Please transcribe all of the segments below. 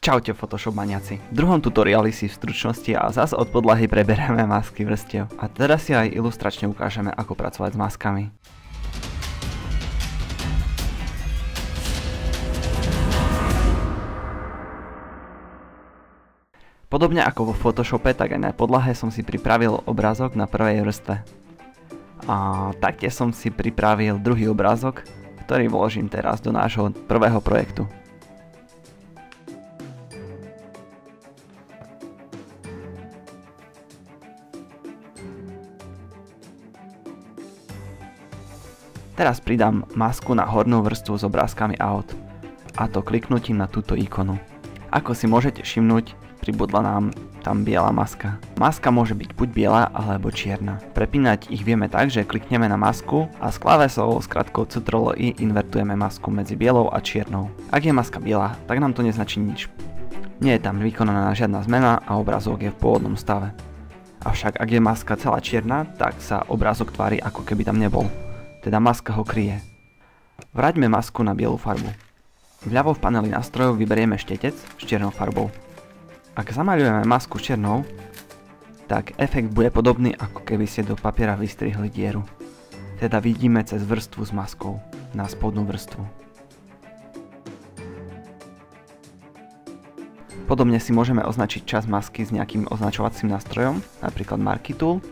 Čaute Photoshop maniaci. V druhom tutoriáli si v stručnosti a zas od podlahy preberieme masky vrstiev. A teraz si aj ilustračne ukážeme, ako pracovať s maskami. Podobne ako vo Photoshope, tak aj na podlahe som si pripravil obrázok na prvej vrstve. A taktiež som si pripravil druhý obrázok, ktorý vložím teraz do nášho prvého projektu. Teraz pridám masku na hornú vrstvu s obrázkami aut, a to kliknutím na túto ikonu. Ako si môžete všimnúť, pribudla nám tam biela maska. Maska môže byť buď biela alebo čierna. Prepínať ich vieme tak, že klikneme na masku a s klávesou s krátkou Ctrl+I invertujeme masku medzi bielou a čiernou. Ak je maska biela, tak nám to neznačí nič. Nie je tam vykonaná žiadna zmena a obrázok je v pôvodnom stave. Avšak ak je maska celá čierna, tak sa obrázok tvári, ako keby tam nebol. Teda maska ho kryje. Vráťme masku na bielu farbu. Vľavo v paneli nástrojov vyberieme štetec s čiernou farbou. Ak zamaľujeme masku čiernou, tak efekt bude podobný, ako keby ste do papiera vystrihli dieru. Teda vidíme cez vrstvu s maskou na spodnú vrstvu. Podobne si môžeme označiť časť masky s nejakým označovacím nástrojom, napríklad Marquee Tool,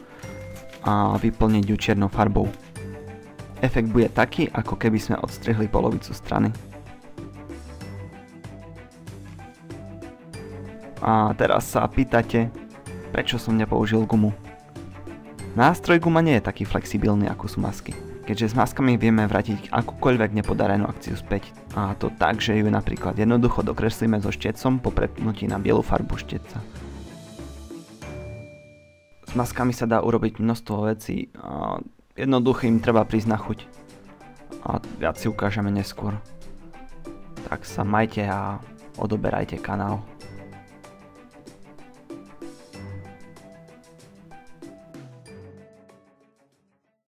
a vyplniť ju čiernou farbou. Efekt bude taký, ako keby sme odstrihli polovicu strany. A teraz sa pýtate, prečo som nepoužil gumu. Nástroj guma nie je taký flexibilný, ako sú masky, keďže s maskami vieme vrátiť akúkoľvek nepodarenú akciu späť. A to tak, že ju napríklad jednoducho dokreslíme so štetcom po prepnutí na bielu farbu štetca. S maskami sa dá urobiť množstvo vecí. Jednoducho im treba prísť na chuť. A viac si ukážeme neskôr. Tak sa majte a odoberajte kanál.